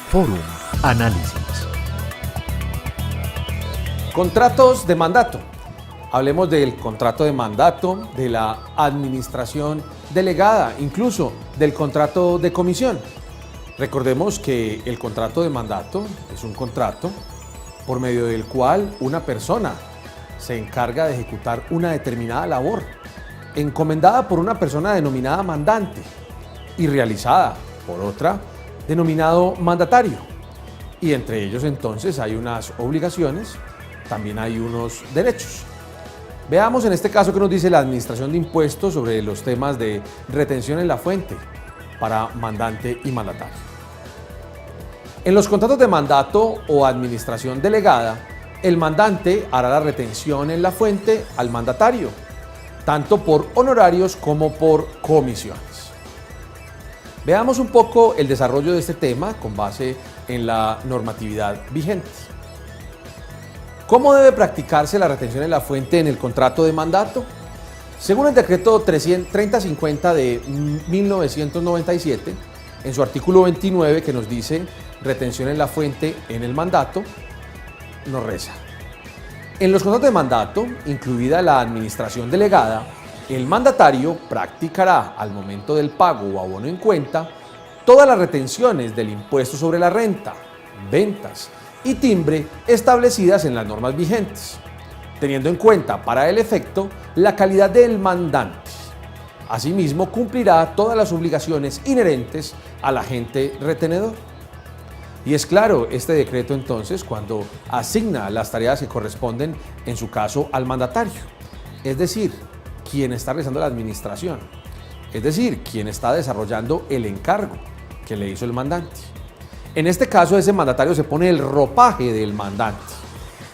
Forum Análisis. Contratos de mandato. Hablemos del contrato de mandato, de la administración delegada, incluso del contrato de comisión. Recordemos que el contrato de mandato es un contrato por medio del cual una persona se encarga de ejecutar una determinada labor, encomendada por una persona denominada mandante y realizada por otra denominado mandatario. Y entre ellos entonces hay unas obligaciones, también hay unos derechos. Veamos en este caso qué nos dice la Administración de Impuestos sobre los temas de retención en la fuente para mandante y mandatario. En los contratos de mandato o administración delegada, el mandante hará la retención en la fuente al mandatario, tanto por honorarios como por comisiones. Veamos un poco el desarrollo de este tema con base en la normatividad vigente. ¿Cómo debe practicarse la retención en la fuente en el contrato de mandato? Según el decreto 3050 de 1997, en su artículo 29 que nos dice retención en la fuente en el mandato, nos reza: en los contratos de mandato, incluida la administración delegada, el mandatario practicará al momento del pago o abono en cuenta todas las retenciones del impuesto sobre la renta, ventas y timbre establecidas en las normas vigentes, teniendo en cuenta para el efecto la calidad del mandante. Asimismo, cumplirá todas las obligaciones inherentes al agente retenedor. Y es claro, este decreto entonces cuando asigna las tareas que corresponden en su caso al mandatario, es decir, quien está realizando la administración, es decir, quien está desarrollando el encargo que le hizo el mandante. En este caso, ese mandatario se pone el ropaje del mandante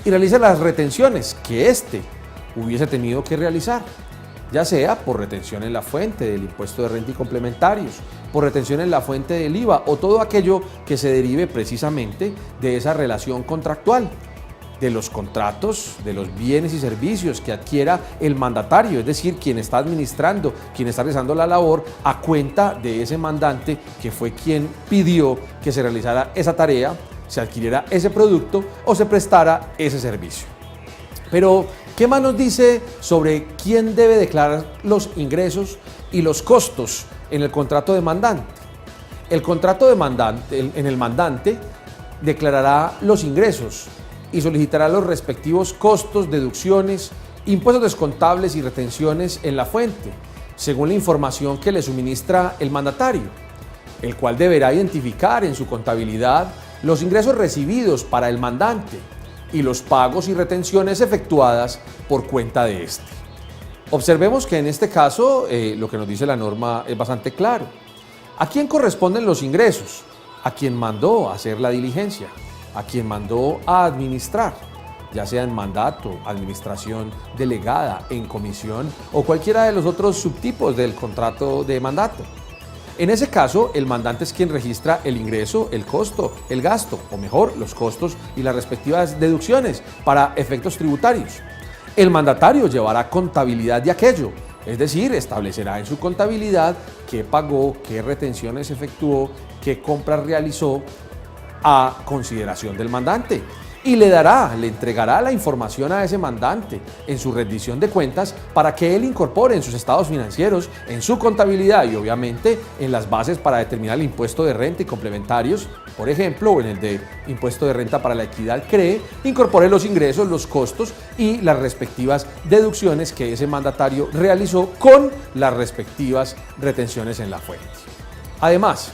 y realiza las retenciones que éste hubiese tenido que realizar, ya sea por retención en la fuente del impuesto de renta y complementarios, por retención en la fuente del IVA o todo aquello que se derive precisamente de esa relación contractual, de los contratos, de los bienes y servicios que adquiera el mandatario, es decir, quien está administrando, quien está realizando la labor a cuenta de ese mandante que fue quien pidió que se realizara esa tarea, se adquiriera ese producto o se prestara ese servicio. Pero, ¿qué más nos dice sobre quién debe declarar los ingresos y los costos en el contrato de mandante? El contrato de mandante, en el mandante declarará los ingresos y solicitará los respectivos costos, deducciones, impuestos descontables y retenciones en la fuente, según la información que le suministra el mandatario, el cual deberá identificar en su contabilidad los ingresos recibidos para el mandante y los pagos y retenciones efectuadas por cuenta de éste. Observemos que en este caso lo que nos dice la norma es bastante claro. ¿A quién corresponden los ingresos? A quien mandó a hacer la diligencia, a quien mandó a administrar, ya sea en mandato, administración delegada, en comisión o cualquiera de los otros subtipos del contrato de mandato. En ese caso, el mandante es quien registra el ingreso, el costo, el gasto, o mejor, los costos y las respectivas deducciones para efectos tributarios. El mandatario llevará contabilidad de aquello, es decir, establecerá en su contabilidad qué pagó, qué retenciones efectuó, qué compras realizó, a consideración del mandante y le entregará la información a ese mandante en su rendición de cuentas para que él incorpore en sus estados financieros, en su contabilidad y obviamente en las bases para determinar el impuesto de renta y complementarios, por ejemplo, o en el de impuesto de renta para la equidad CREE, incorpore los ingresos, los costos y las respectivas deducciones que ese mandatario realizó con las respectivas retenciones en la fuente. Además,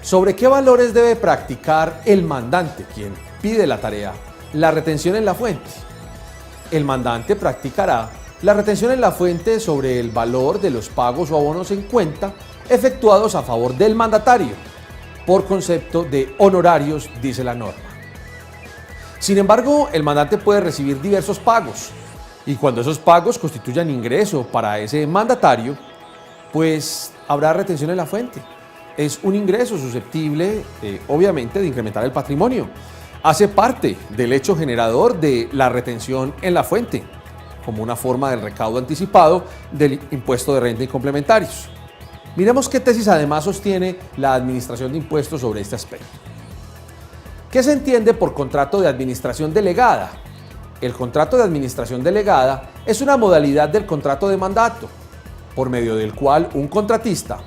¿sobre qué valores debe practicar el mandante, quien pide la tarea, la retención en la fuente? El mandante practicará la retención en la fuente sobre el valor de los pagos o abonos en cuenta efectuados a favor del mandatario, por concepto de honorarios, dice la norma. Sin embargo, el mandante puede recibir diversos pagos y cuando esos pagos constituyan ingreso para ese mandatario, pues habrá retención en la fuente. Es un ingreso susceptible, obviamente, de incrementar el patrimonio. Hace parte del hecho generador de la retención en la fuente, como una forma del recaudo anticipado del impuesto de renta y complementarios. Miremos qué tesis además sostiene la Administración de Impuestos sobre este aspecto. ¿Qué se entiende por contrato de administración delegada? El contrato de administración delegada es una modalidad del contrato de mandato, por medio del cual un contratista,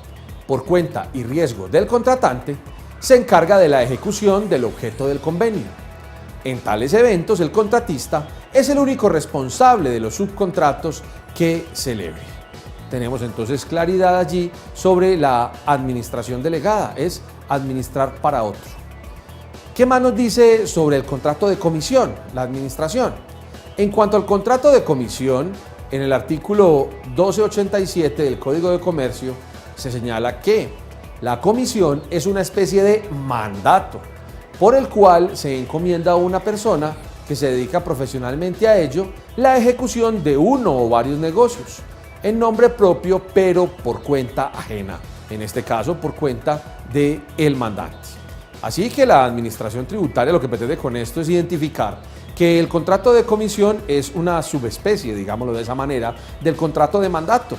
por cuenta y riesgo del contratante, se encarga de la ejecución del objeto del convenio. En tales eventos, el contratista es el único responsable de los subcontratos que celebre. Tenemos entonces claridad allí sobre la administración delegada, es administrar para otro. ¿Qué más nos dice sobre el contrato de comisión, la administración? En cuanto al contrato de comisión, en el artículo 1287 del Código de Comercio se señala que la comisión es una especie de mandato por el cual se encomienda a una persona que se dedica profesionalmente a ello la ejecución de uno o varios negocios en nombre propio pero por cuenta ajena, en este caso por cuenta del mandante. Así que la administración tributaria lo que pretende con esto es identificar que el contrato de comisión es una subespecie, digámoslo de esa manera, del contrato de mandato.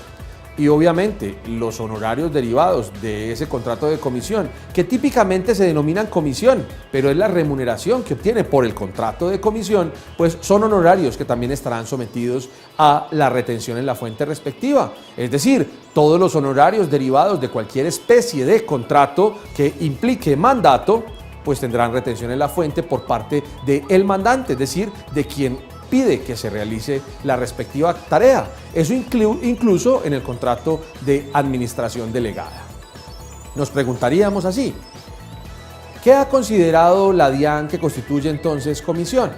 Y obviamente los honorarios derivados de ese contrato de comisión, que típicamente se denominan comisión, pero es la remuneración que obtiene por el contrato de comisión, pues son honorarios que también estarán sometidos a la retención en la fuente respectiva. Es decir, todos los honorarios derivados de cualquier especie de contrato que implique mandato, pues tendrán retención en la fuente por parte del mandante, es decir, de quien pide que se realice la respectiva tarea. Eso incluso en el contrato de administración delegada. Nos preguntaríamos así, ¿qué ha considerado la DIAN que constituye entonces comisión?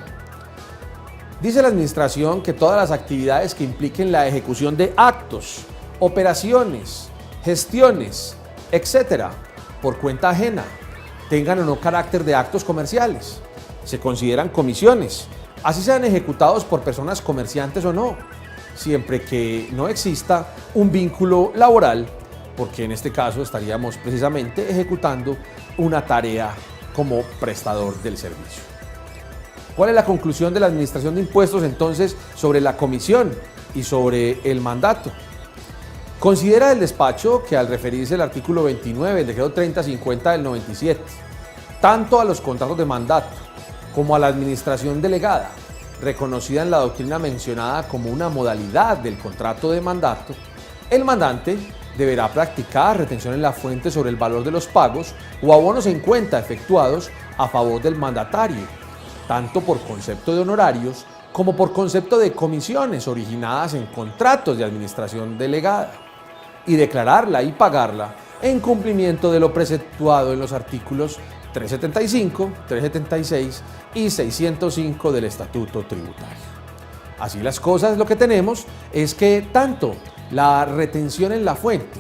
Dice la administración que todas las actividades que impliquen la ejecución de actos, operaciones, gestiones, etcétera, por cuenta ajena, tengan o no carácter de actos comerciales, se consideran comisiones, así sean ejecutados por personas comerciantes o no, siempre que no exista un vínculo laboral, porque en este caso estaríamos precisamente ejecutando una tarea como prestador del servicio. ¿Cuál es la conclusión de la Administración de Impuestos entonces sobre la comisión y sobre el mandato? Considera el despacho que al referirse al artículo 29 del decreto 3050 del 97, tanto a los contratos de mandato como a la administración delegada, reconocida en la doctrina mencionada como una modalidad del contrato de mandato, el mandante deberá practicar retención en la fuente sobre el valor de los pagos o abonos en cuenta efectuados a favor del mandatario, tanto por concepto de honorarios como por concepto de comisiones originadas en contratos de administración delegada, y declararla y pagarla en cumplimiento de lo preceptuado en los artículos 375, 376 y 605 del Estatuto Tributario. Así las cosas, lo que tenemos es que tanto la retención en la fuente,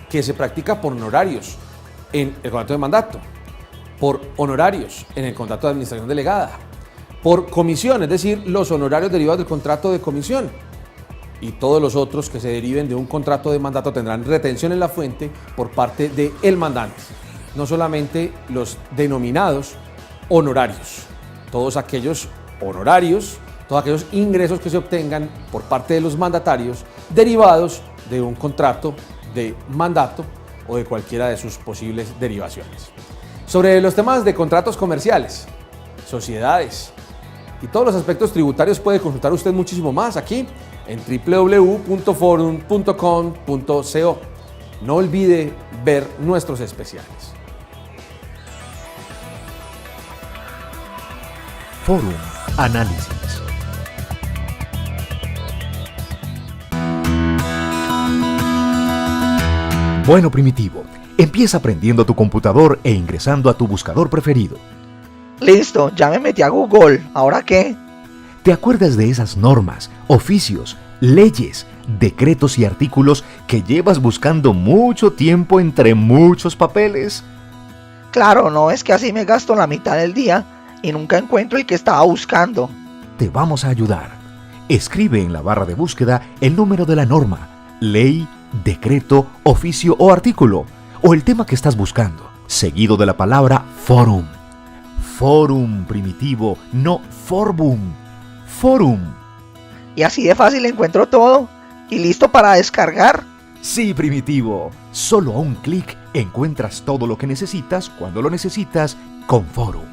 que se practica por honorarios en el contrato de mandato, por honorarios en el contrato de administración delegada, por comisión, es decir, los honorarios derivados del contrato de comisión, y todos los otros que se deriven de un contrato de mandato tendrán retención en la fuente por parte del mandante. No solamente los denominados honorarios, todos aquellos honorarios, todos aquellos ingresos que se obtengan por parte de los mandatarios derivados de un contrato de mandato o de cualquiera de sus posibles derivaciones. Sobre los temas de contratos comerciales, sociedades y todos los aspectos tributarios puede consultar usted muchísimo más aquí en www.forum.com.co. No olvide ver nuestros especiales. Forum Análisis. Bueno, Primitivo, empieza prendiendo tu computador e ingresando a tu buscador preferido. Listo, ya me metí a Google. ¿Ahora qué? ¿Te acuerdas de esas normas, oficios, leyes, decretos y artículos que llevas buscando mucho tiempo entre muchos papeles? Claro, no es que así me gasto la mitad del día y nunca encuentro el que estaba buscando. Te vamos a ayudar. Escribe en la barra de búsqueda el número de la norma, ley, decreto, oficio o artículo, o el tema que estás buscando, seguido de la palabra forum. Forum, Primitivo, no forbum. Forum. Y así de fácil encuentro todo y listo para descargar. Sí, Primitivo. Solo a un clic encuentras todo lo que necesitas cuando lo necesitas con Forum.